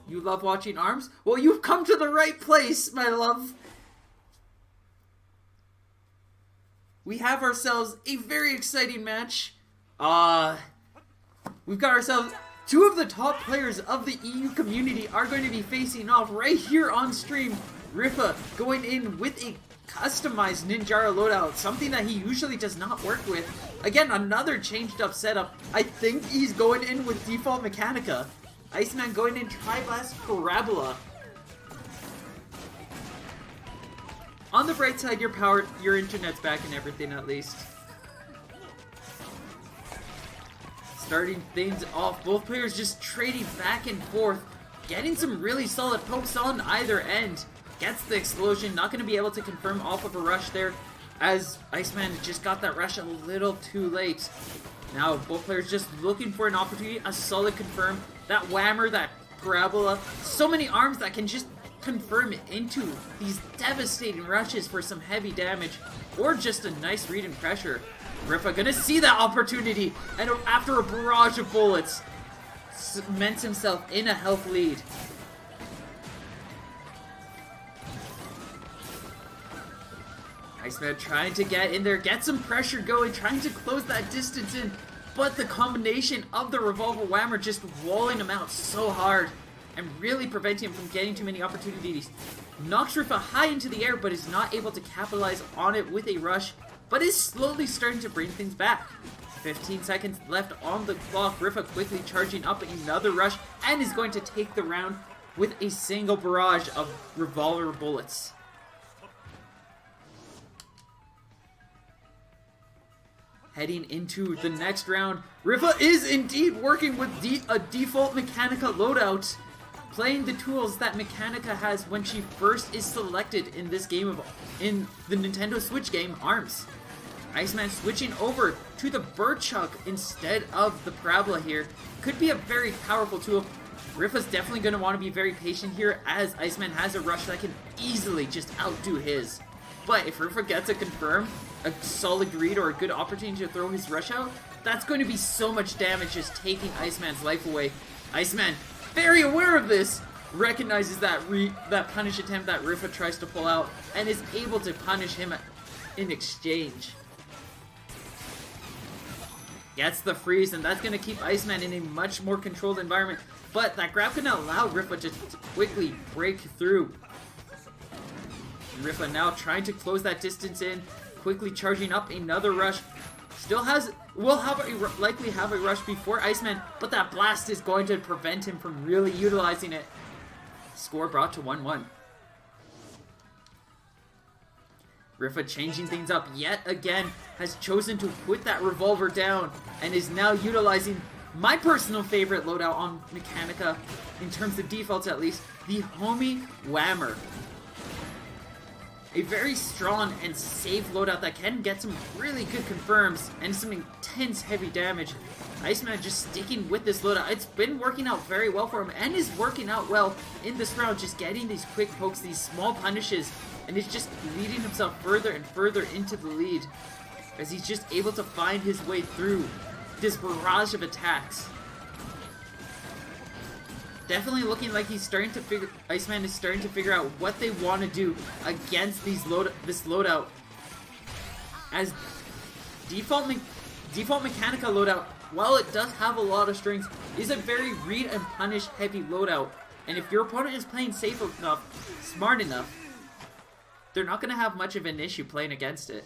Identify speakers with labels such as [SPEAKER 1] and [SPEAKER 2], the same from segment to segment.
[SPEAKER 1] You love watching ARMS? Well, you've come to the right place, my love. We have ourselves a very exciting match. We've got ourselves two of the top players of the EU community are going to be facing off right here on stream. Ripha going in with a customized Ninjara loadout, something that he usually does not work with. Again, another changed up setup. I think he's going in with default Mechanica. Iceman going in Tri-Blast Parabola. On the bright side, your internet's back and everything at least. Starting things off, both players just trading back and forth, getting some really solid pokes on either end. Gets the explosion, not going to be able to confirm off of a rush there, as Iceman just got that rush a little too late. Now both players just looking for an opportunity, a solid confirm, that whammer, that parabola, so many arms that can just confirm into these devastating rushes for some heavy damage, or just a nice read and pressure. Ripha gonna see that opportunity, and after a barrage of bullets, cements himself in a health lead. Iceman trying to get in there, get some pressure going, trying to close that distance in, but the combination of the revolver whammer just walling him out so hard and really preventing him from getting too many opportunities. Knocks Ripha high into the air, but is not able to capitalize on it with a rush, but is slowly starting to bring things back. 15 seconds left on the clock. Ripha quickly charging up another rush and is going to take the round with a single barrage of revolver bullets. Heading into the next round, Ripha is indeed working with a default Mechanica loadout, playing the tools that Mechanica has when she first is selected in this game in the Nintendo Switch game ARMS. Iceman switching over to the Birdchuck instead of the Parabola here could be a very powerful tool. Ripha's definitely going to want to be very patient here, as Iceman has a rush that can easily just outdo his. But if Ripha gets a confirm, a solid read, or a good opportunity to throw his rush out, that's going to be so much damage just taking Iceman's life away. Iceman, very aware of this, recognizes that punish attempt that Ripha tries to pull out, and is able to punish him in exchange. Gets the freeze, and that's going to keep Iceman in a much more controlled environment, but that grab can allow Ripha to quickly break through. Ripha now trying to close that distance in, quickly charging up another rush. Will likely have a rush before Iceman, but that blast is going to prevent him from really utilizing it. Score brought to 1-1. Ripha changing things up yet again, has chosen to put that revolver down, and is now utilizing my personal favorite loadout on Mechanica, in terms of defaults at least, the Homie Whammer. A very strong and safe loadout that can get some really good confirms and some intense heavy damage. Iceman just sticking with this loadout. It's been working out very well for him, and is working out well in this round, just getting these quick pokes, these small punishes, and is just leading himself further and further into the lead, as he's just able to find his way through this barrage of attacks. Definitely looking like Iceman is starting to figure out what they want to do against this loadout. As default Mechanica loadout, while it does have a lot of strings, is a very read and punish heavy loadout. And if your opponent is playing safe enough, smart enough, they're not going to have much of an issue playing against it.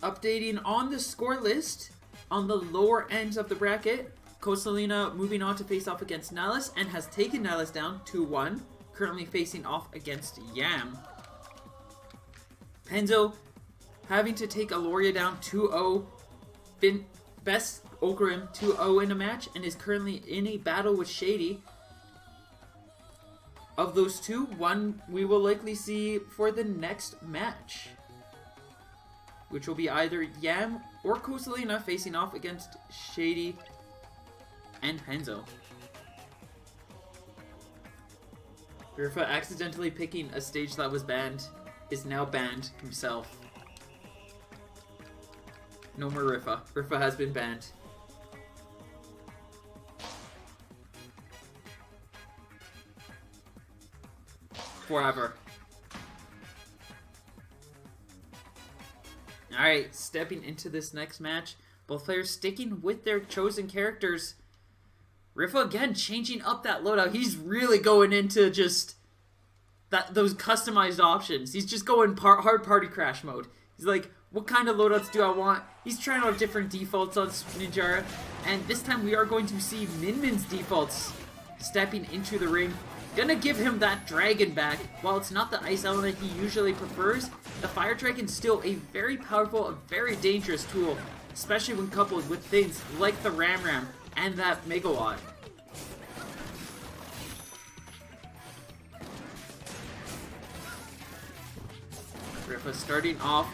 [SPEAKER 1] Updating on the score list, on the lower ends of the bracket, Kosalina moving on to face off against Nihilus, and has taken Nihilus down 2-1, currently facing off against Yam. Penzo having to take Aloria down 2-0, best Okarim 2-0 in a match, and is currently in a battle with Shady. Of those two, one we will likely see for the next match, which will be either Yam or Kosalina facing off against Shady and Penzo. Ripha accidentally picking a stage that was banned is now banned himself. No more Ripha. Ripha has been banned. Forever. Alright, stepping into this next match, both players sticking with their chosen characters. Ripha again changing up that loadout. He's really going into just those customized options. He's just going hard party crash mode. He's like, what kind of loadouts do I want? He's trying out different defaults on Ninjara, and this time we are going to see Min's defaults stepping into the ring. Gonna give him that dragon back. While it's not the ice element he usually prefers, the fire dragon's still a very powerful, a very dangerous tool, especially when coupled with things like the Ram and that Megawatt. Ripha starting off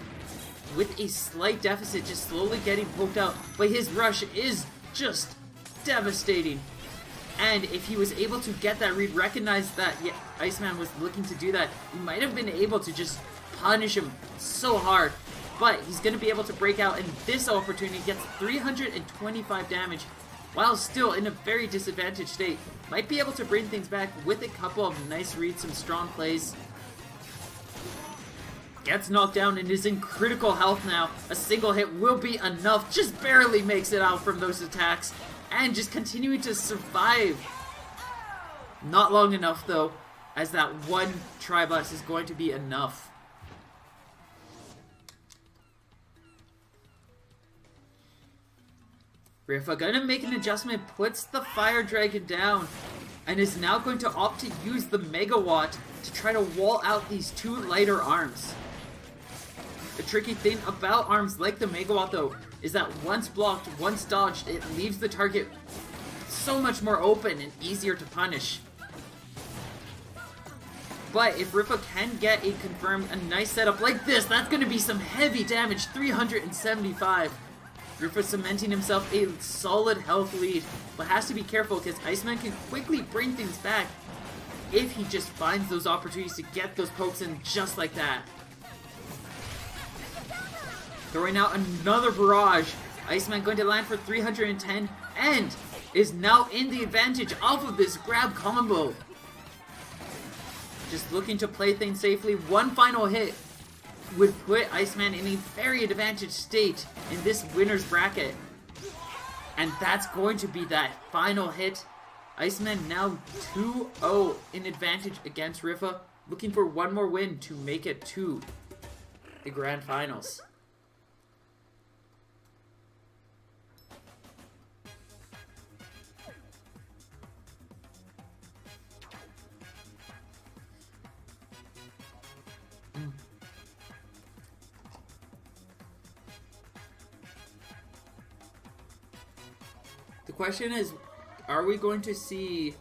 [SPEAKER 1] with a slight deficit, just slowly getting poked out, but his rush is just devastating. And if he was able to get that read, recognize that Iceman was looking to do that, he might have been able to just punish him so hard. But he's going to be able to break out, and this opportunity gets 325 damage while still in a very disadvantaged state. Might be able to bring things back with a couple of nice reads, some strong plays. Gets knocked down and is in critical health now. A single hit will be enough, just barely makes it out from those attacks. And just continuing to survive. Not long enough though, as that one Tri-Bus is going to be enough. Ripha gonna make an adjustment, puts the Fire Dragon down, and is now going to opt to use the Megawatt to try to wall out these two lighter arms. The tricky thing about arms like the Megawatt though, is that once blocked, once dodged, it leaves the target so much more open and easier to punish. But if Ripha can get a confirmed, a nice setup like this, that's going to be some heavy damage, 375. Ripha cementing himself a solid health lead, but has to be careful because Iceman can quickly bring things back if he just finds those opportunities to get those pokes in just like that. Throwing out another barrage. Iceman going to land for 310 and is now in the advantage off of this grab combo. Just looking to play things safely. One final hit would put Iceman in a very advantaged state in this winner's bracket. And that's going to be that final hit. Iceman now 2-0 in advantage against Ripha. Looking for one more win to make it to the grand finals. The question is, are we going to see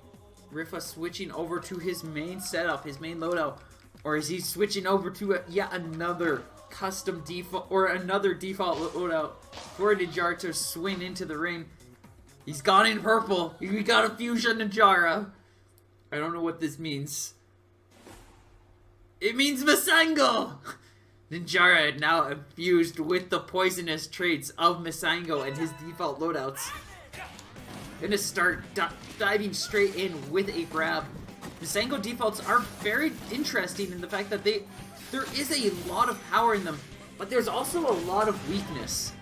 [SPEAKER 1] Ripha switching over to his main setup, his main loadout, or is he switching over to yet another custom default, or another default loadout for Ninjara to swing into the ring? He's gone in purple. We got a fusion Ninjara. I don't know what this means. It means Masango! Ninjara now infused with the poisonous traits of Masango and his default loadouts. Gonna start diving straight in with a grab. Masango defaults are very interesting in the fact that there is a lot of power in them, but there's also a lot of weakness.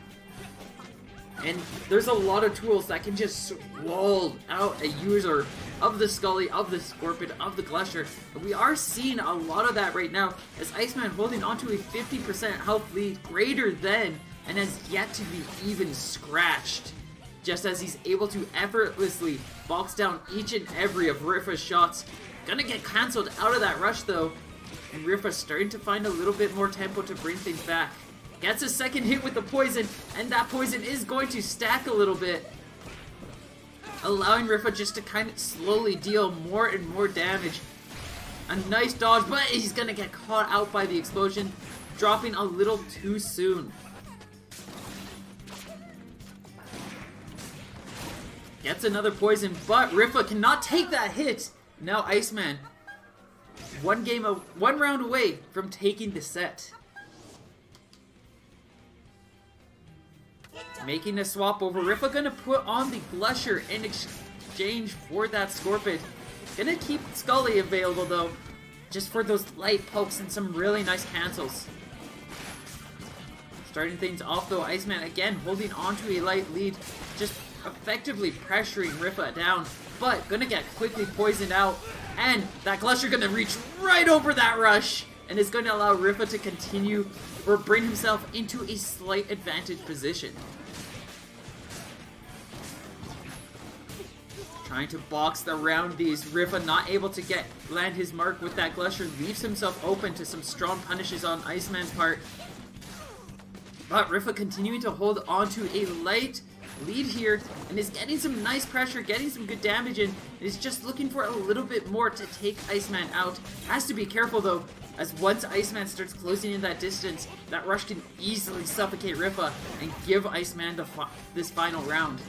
[SPEAKER 1] And there's a lot of tools that can just wall out a user of the Scully, of the Scorpion, of the Glusher. And we are seeing a lot of that right now, as Iceman holding onto a 50% health lead greater than, and has yet to be even scratched. Just as he's able to effortlessly box down each and every of Ripha's shots. Gonna get cancelled out of that rush though, and Ripha starting to find a little bit more tempo to bring things back. Gets a second hit with the poison, and that poison is going to stack a little bit, allowing Ripha just to kind of slowly deal more and more damage. A nice dodge, but he's gonna get caught out by the explosion, dropping a little too soon. Gets another poison, but Ripha cannot take that hit. Now Iceman one round away from taking the set. Making a swap over. Ripha gonna put on the Glusher in exchange for that Scorpion. Gonna keep Scully available though, just for those light pokes and some really nice cancels. Starting things off though, Iceman again holding on to a light lead, just effectively pressuring Ripha down, but gonna get quickly poisoned out, and that Glusher gonna reach right over that rush, and is gonna allow Ripha to continue or bring himself into a slight advantage position. Trying to box around these, Ripha not able to land his mark with that Glusher, leaves himself open to some strong punishes on Iceman's part. But Ripha continuing to hold on to a light lead here, and is getting some nice pressure, getting some good damage in, and is just looking for a little bit more to take Iceman out. Has to be careful though, as once Iceman starts closing in that distance, that rush can easily suffocate Ripha and give Iceman this final round.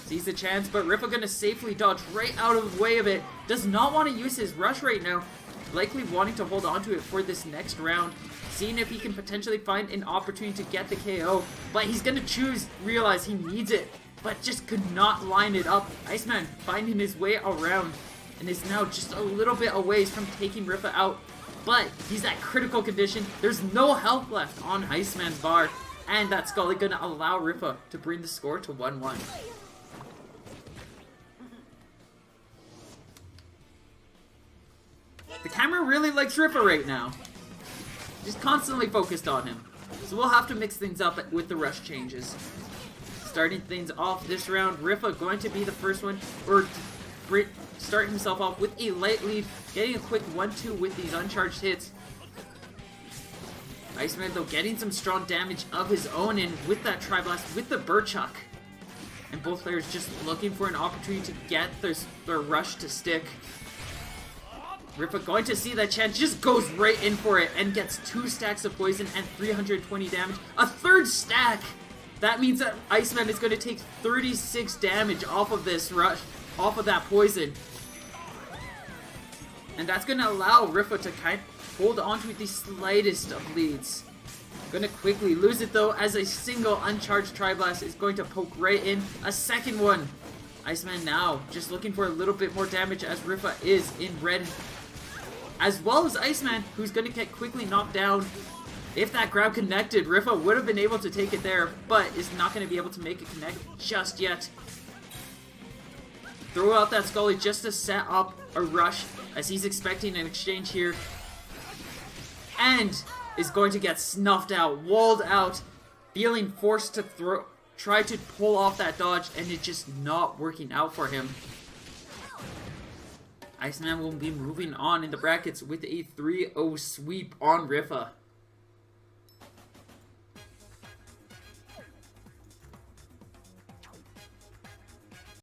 [SPEAKER 1] Sees the chance, but Ripha gonna safely dodge right out of the way of it. Does not want to use his rush right now. Likely wanting to hold on to it for this next round. Seeing if he can potentially find an opportunity to get the KO. But he's gonna realize he needs it, but just could not line it up. Iceman finding his way around and is now just a little bit away from taking Ripha out. But he's at critical condition. There's no health left on Iceman's bar. And that's Scully gonna allow Ripha to bring the score to 1-1. The camera really likes Ripha right now. Just constantly focused on him. So we'll have to mix things up with the rush changes. Starting things off this round, Ripha going to be the first one, or start himself off with a light lead, getting a quick 1-2 with these uncharged hits. Iceman though getting some strong damage of his own in with that Tri-Blast, with the Burchuck. And both players just looking for an opportunity to get their rush to stick. Ripha going to see that chance, just goes right in for it and gets 2 stacks of poison and 320 damage. A third stack! That means that Iceman is going to take 36 damage off of this rush, off of that poison. And that's going to allow Ripha to kind of hold on to the slightest of leads. Going to quickly lose it though, as a single uncharged Tri-Blast is going to poke right in. A second one. Iceman now just looking for a little bit more damage, as Ripha is in red, as well as Iceman, who's going to get quickly knocked down. If that grab connected, Ripha would have been able to take it there, but is not going to be able to make it connect just yet. Throw out that Scully just to set up a rush, as he's expecting an exchange here. And is going to get snuffed out, walled out, feeling forced to try to pull off that dodge, and it's just not working out for him. Iceman will be moving on in the brackets with a 3-0 sweep on Ripha.